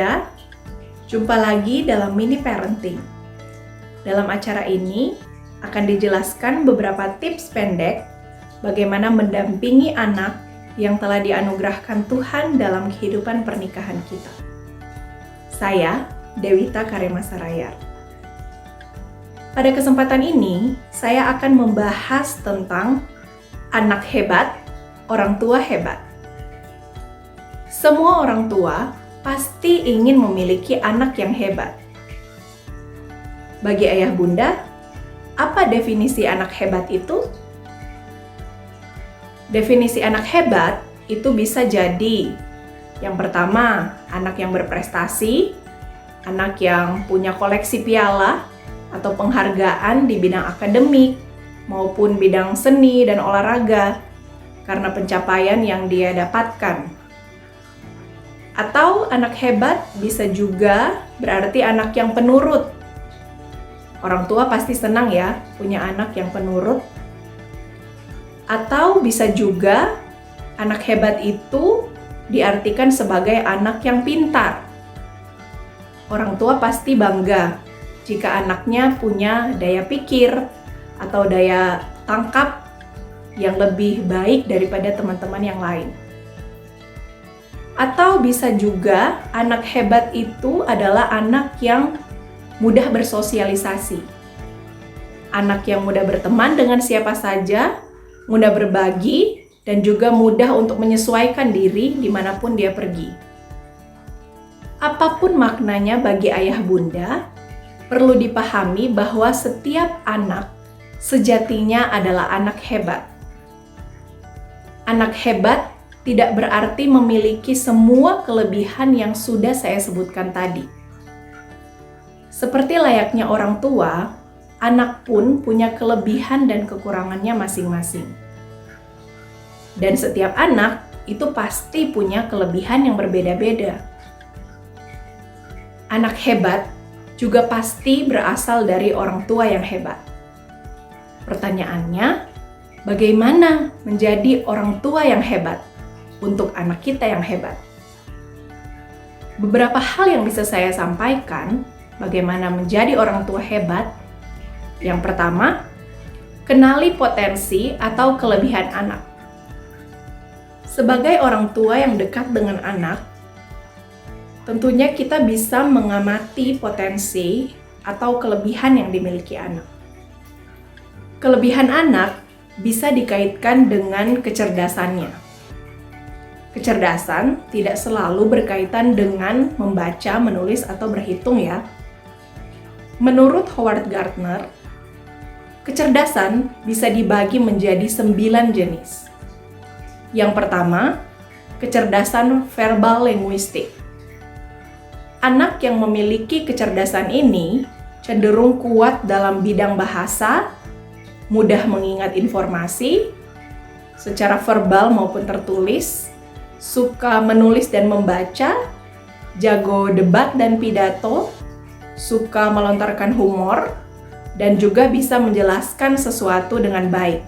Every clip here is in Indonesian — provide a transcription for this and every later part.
Bunda, jumpa lagi dalam Mini Parenting. Dalam acara ini akan dijelaskan beberapa tips pendek bagaimana mendampingi anak yang telah dianugerahkan Tuhan dalam kehidupan pernikahan kita. Saya, Dewita Karema Sarayar. Pada kesempatan ini, saya akan membahas tentang anak hebat, orang tua hebat. Semua orang tua pasti ingin memiliki anak yang hebat. Bagi ayah bunda, apa definisi anak hebat itu? Definisi anak hebat itu bisa jadi yang pertama, anak yang berprestasi, anak yang punya koleksi piala atau penghargaan di bidang akademik maupun bidang seni dan olahraga karena pencapaian yang dia dapatkan. Atau anak hebat bisa juga berarti anak yang penurut. Orang tua pasti senang ya punya anak yang penurut. Atau bisa juga anak hebat itu diartikan sebagai anak yang pintar. Orang tua pasti bangga jika anaknya punya daya pikir atau daya tangkap yang lebih baik daripada teman-teman yang lain. Atau bisa juga anak hebat itu adalah anak yang mudah bersosialisasi. Anak yang mudah berteman dengan siapa saja, mudah berbagi, dan juga mudah untuk menyesuaikan diri dimanapun dia pergi. Apapun maknanya bagi ayah bunda, perlu dipahami bahwa setiap anak sejatinya adalah anak hebat. Anak hebat tidak berarti memiliki semua kelebihan yang sudah saya sebutkan tadi. Seperti layaknya orang tua, anak pun punya kelebihan dan kekurangannya masing-masing. Dan setiap anak itu pasti punya kelebihan yang berbeda-beda. Anak hebat juga pasti berasal dari orang tua yang hebat. Pertanyaannya, bagaimana menjadi orang tua yang hebat untuk anak kita yang hebat? Beberapa hal yang bisa saya sampaikan bagaimana menjadi orang tua hebat. Yang pertama, kenali potensi atau kelebihan anak. Sebagai orang tua yang dekat dengan anak, tentunya kita bisa mengamati potensi atau kelebihan yang dimiliki anak. Kelebihan anak bisa dikaitkan dengan kecerdasannya. Kecerdasan tidak selalu berkaitan dengan membaca, menulis, atau berhitung ya. Menurut Howard Gardner, kecerdasan bisa dibagi menjadi 9 jenis. Yang pertama, kecerdasan verbal linguistik. Anak yang memiliki kecerdasan ini cenderung kuat dalam bidang bahasa, mudah mengingat informasi, secara verbal maupun tertulis, suka menulis dan membaca, jago debat dan pidato, suka melontarkan humor, dan juga bisa menjelaskan sesuatu dengan baik.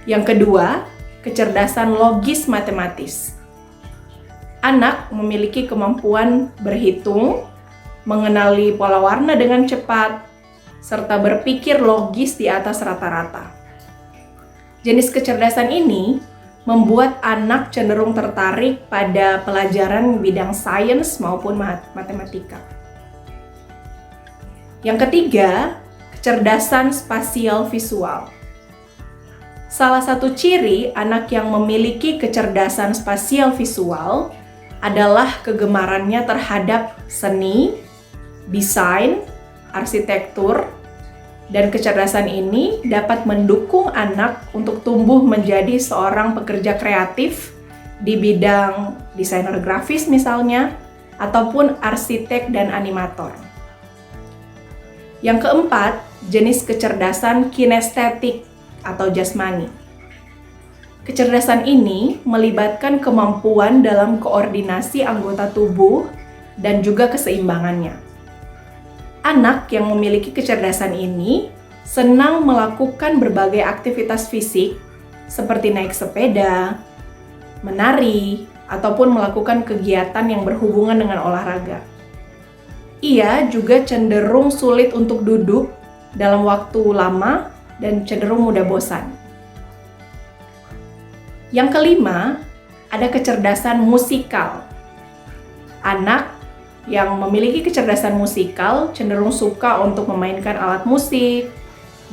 Yang kedua, kecerdasan logis matematis. Anak memiliki kemampuan berhitung, mengenali pola warna dengan cepat, serta berpikir logis di atas rata-rata. Jenis kecerdasan ini membuat anak cenderung tertarik pada pelajaran bidang sains maupun matematika. Yang ketiga, kecerdasan spasial visual. Salah satu ciri anak yang memiliki kecerdasan spasial visual adalah kegemarannya terhadap seni, desain, arsitektur, dan kecerdasan ini dapat mendukung anak untuk tumbuh menjadi seorang pekerja kreatif di bidang desainer grafis misalnya, ataupun arsitek dan animator. Yang keempat, jenis kecerdasan kinestetik atau jasmani. Kecerdasan ini melibatkan kemampuan dalam koordinasi anggota tubuh dan juga keseimbangannya. Anak yang memiliki kecerdasan ini senang melakukan berbagai aktivitas fisik seperti naik sepeda, menari, ataupun melakukan kegiatan yang berhubungan dengan olahraga. Ia juga cenderung sulit untuk duduk dalam waktu lama dan cenderung mudah bosan. Yang kelima, ada kecerdasan musikal. Anak yang memiliki kecerdasan musikal cenderung suka untuk memainkan alat musik,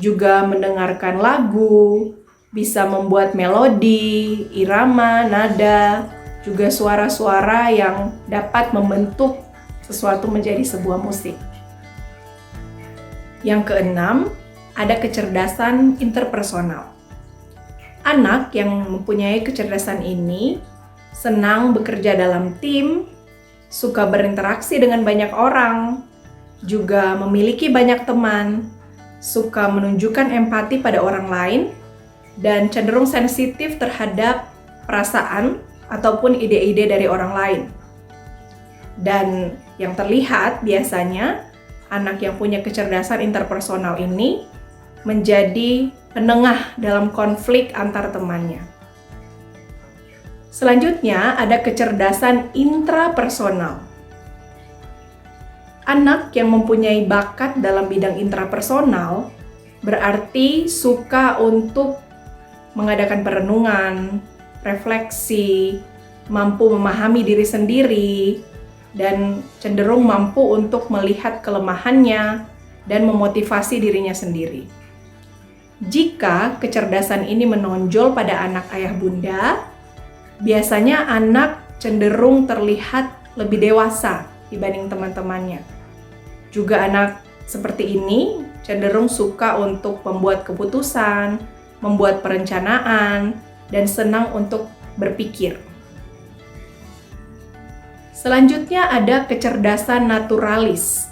juga mendengarkan lagu, bisa membuat melodi, irama, nada, juga suara-suara yang dapat membentuk sesuatu menjadi sebuah musik. Yang keenam, ada kecerdasan interpersonal. Anak yang mempunyai kecerdasan ini senang bekerja dalam tim, suka berinteraksi dengan banyak orang, juga memiliki banyak teman, suka menunjukkan empati pada orang lain, dan cenderung sensitif terhadap perasaan ataupun ide-ide dari orang lain. Dan yang terlihat biasanya anak yang punya kecerdasan interpersonal ini menjadi penengah dalam konflik antar temannya. Selanjutnya ada kecerdasan intrapersonal. Anak yang mempunyai bakat dalam bidang intrapersonal berarti suka untuk mengadakan perenungan, refleksi, mampu memahami diri sendiri, dan cenderung mampu untuk melihat kelemahannya dan memotivasi dirinya sendiri. Jika kecerdasan ini menonjol pada anak ayah bunda, biasanya anak cenderung terlihat lebih dewasa dibanding teman-temannya. Juga anak seperti ini cenderung suka untuk membuat keputusan, membuat perencanaan, dan senang untuk berpikir. Selanjutnya ada kecerdasan naturalis.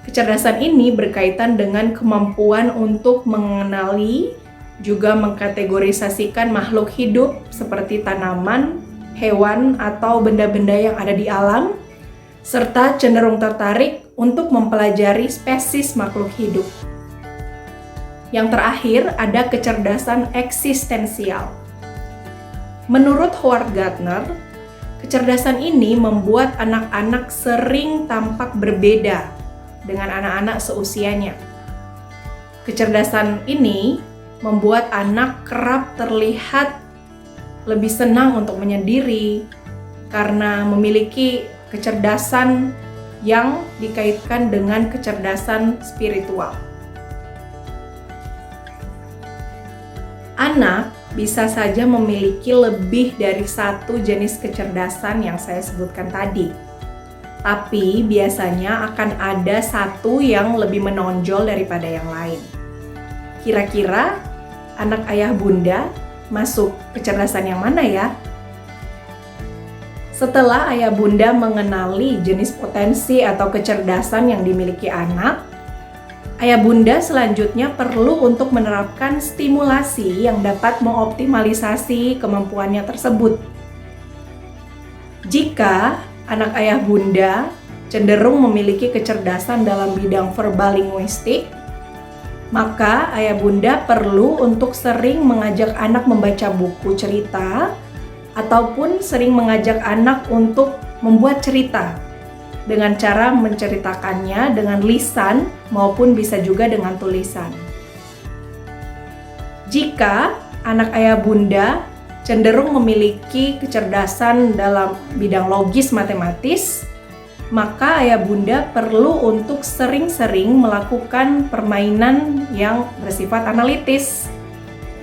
Kecerdasan ini berkaitan dengan kemampuan untuk mengenali, juga mengkategorisasikan makhluk hidup seperti tanaman, hewan, atau benda-benda yang ada di alam, serta cenderung tertarik untuk mempelajari spesies makhluk hidup. Yang terakhir ada kecerdasan eksistensial. Menurut Howard Gardner, kecerdasan ini membuat anak-anak sering tampak berbeda dengan anak-anak seusianya. Kecerdasan ini membuat anak kerap terlihat lebih senang untuk menyendiri karena memiliki kecerdasan yang dikaitkan dengan kecerdasan spiritual. Anak bisa saja memiliki lebih dari satu jenis kecerdasan yang saya sebutkan tadi. Tapi biasanya akan ada satu yang lebih menonjol daripada yang lain. Kira-kira anak ayah bunda masuk kecerdasan yang mana ya? Setelah ayah bunda mengenali jenis potensi atau kecerdasan yang dimiliki anak, ayah bunda selanjutnya perlu untuk menerapkan stimulasi yang dapat mengoptimalisasi kemampuannya tersebut. Jika anak ayah bunda cenderung memiliki kecerdasan dalam bidang verbal linguistik, maka ayah bunda perlu untuk sering mengajak anak membaca buku cerita ataupun sering mengajak anak untuk membuat cerita dengan cara menceritakannya dengan lisan maupun bisa juga dengan tulisan. Jika anak ayah bunda cenderung memiliki kecerdasan dalam bidang logis matematis, maka ayah bunda perlu untuk sering-sering melakukan permainan yang bersifat analitis.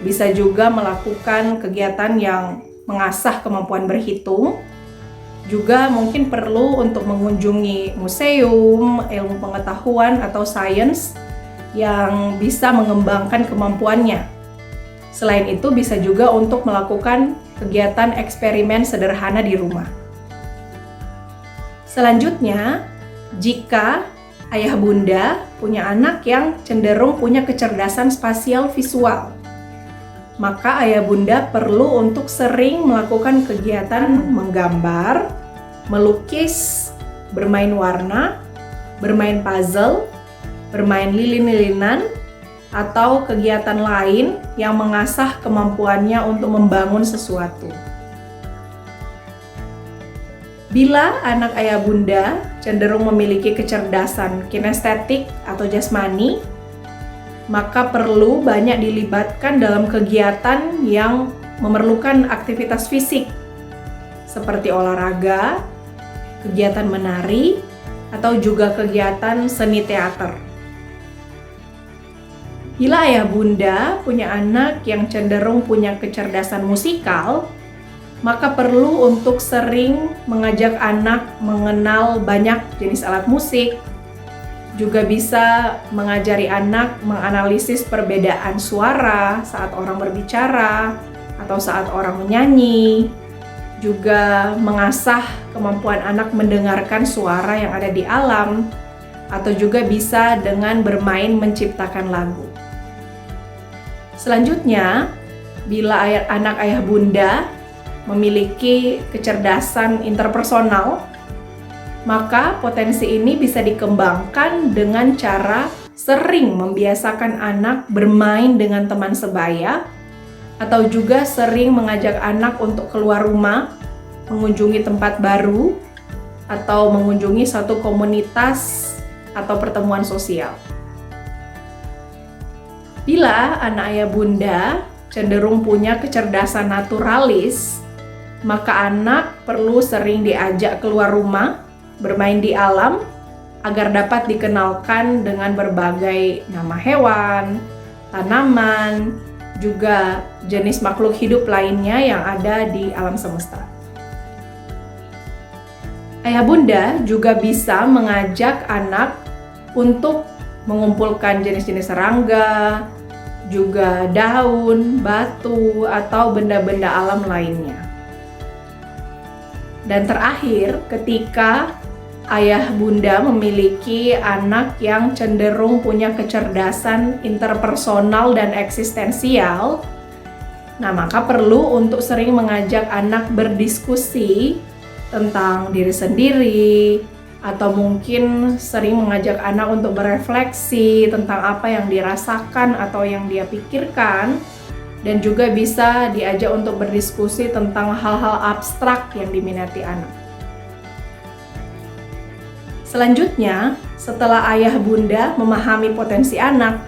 Bisa juga melakukan kegiatan yang mengasah kemampuan berhitung. Juga mungkin perlu untuk mengunjungi museum, ilmu pengetahuan atau sains yang bisa mengembangkan kemampuannya. Selain itu bisa juga untuk melakukan kegiatan eksperimen sederhana di rumah. Selanjutnya, jika ayah bunda punya anak yang cenderung punya kecerdasan spasial visual, maka ayah bunda perlu untuk sering melakukan kegiatan menggambar, melukis, bermain warna, bermain puzzle, bermain lilin-lilinan, atau kegiatan lain yang mengasah kemampuannya untuk membangun sesuatu. Bila anak ayah bunda cenderung memiliki kecerdasan kinestetik atau jasmani, maka perlu banyak dilibatkan dalam kegiatan yang memerlukan aktivitas fisik, seperti olahraga, kegiatan menari, atau juga kegiatan seni teater. Bila ayah bunda punya anak yang cenderung punya kecerdasan musikal, maka perlu untuk sering mengajak anak mengenal banyak jenis alat musik, juga bisa mengajari anak menganalisis perbedaan suara saat orang berbicara atau saat orang menyanyi, juga mengasah kemampuan anak mendengarkan suara yang ada di alam, atau juga bisa dengan bermain menciptakan lagu. Selanjutnya, bila anak ayah bunda memiliki kecerdasan interpersonal, maka potensi ini bisa dikembangkan dengan cara sering membiasakan anak bermain dengan teman sebaya, atau juga sering mengajak anak untuk keluar rumah, mengunjungi tempat baru, atau mengunjungi suatu komunitas atau pertemuan sosial. Bila anak ayah bunda cenderung punya kecerdasan naturalis, maka anak perlu sering diajak keluar rumah, bermain di alam, agar dapat dikenalkan dengan berbagai nama hewan, tanaman, juga jenis makhluk hidup lainnya yang ada di alam semesta. Ayah bunda juga bisa mengajak anak untuk mengumpulkan jenis-jenis serangga, juga daun, batu, atau benda-benda alam lainnya. Dan terakhir, ketika ayah bunda memiliki anak yang cenderung punya kecerdasan interpersonal dan eksistensial, nah maka perlu untuk sering mengajak anak berdiskusi tentang diri sendiri, atau mungkin sering mengajak anak untuk berefleksi tentang apa yang dirasakan atau yang dia pikirkan, dan juga bisa diajak untuk berdiskusi tentang hal-hal abstrak yang diminati anak. Selanjutnya, setelah ayah bunda memahami potensi anak,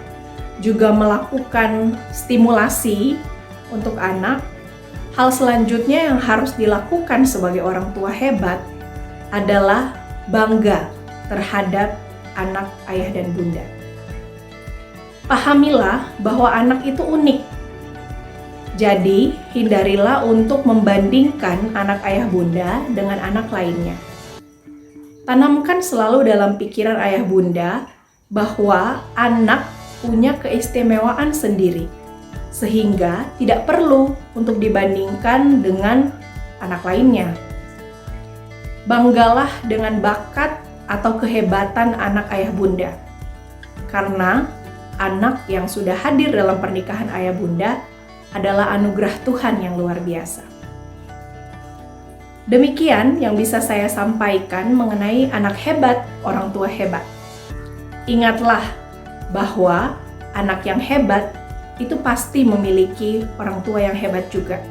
juga melakukan stimulasi untuk anak, hal selanjutnya yang harus dilakukan sebagai orang tua hebat adalah bangga terhadap anak ayah dan bunda. Pahamilah bahwa anak itu unik. Jadi, hindarilah untuk membandingkan anak ayah bunda dengan anak lainnya. Tanamkan selalu dalam pikiran ayah bunda bahwa anak punya keistimewaan sendiri, sehingga tidak perlu untuk dibandingkan dengan anak lainnya. Banggalah dengan bakat atau kehebatan anak ayah bunda, karena anak yang sudah hadir dalam pernikahan ayah bunda adalah anugerah Tuhan yang luar biasa. Demikian yang bisa saya sampaikan mengenai anak hebat, orang tua hebat. Ingatlah bahwa anak yang hebat itu pasti memiliki orang tua yang hebat juga.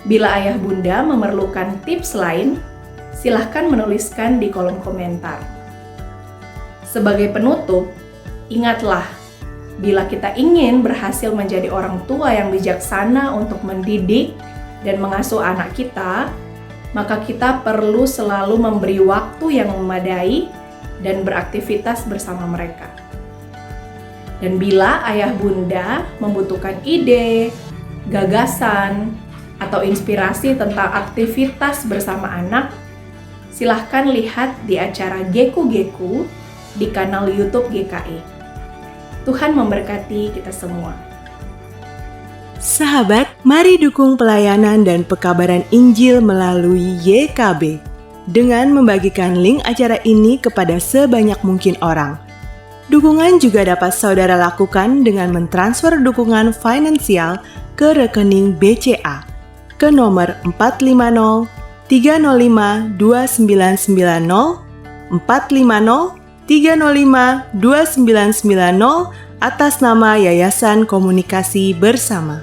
Bila ayah bunda memerlukan tips lain, silahkan menuliskan di kolom komentar. Sebagai penutup, ingatlah, bila kita ingin berhasil menjadi orang tua yang bijaksana untuk mendidik dan mengasuh anak kita, maka kita perlu selalu memberi waktu yang memadai dan beraktivitas bersama mereka. Dan bila ayah bunda membutuhkan ide, gagasan, atau inspirasi tentang aktivitas bersama anak, silahkan lihat di acara Geku-Geku di kanal YouTube GKI. Tuhan memberkati kita semua. Sahabat, mari dukung pelayanan dan pekabaran Injil melalui YKB dengan membagikan link acara ini kepada sebanyak mungkin orang. Dukungan juga dapat saudara lakukan dengan mentransfer dukungan finansial ke rekening BCA ke nomor 450 305 2990 450 305 2990 atas nama Yayasan Komunikasi Bersama.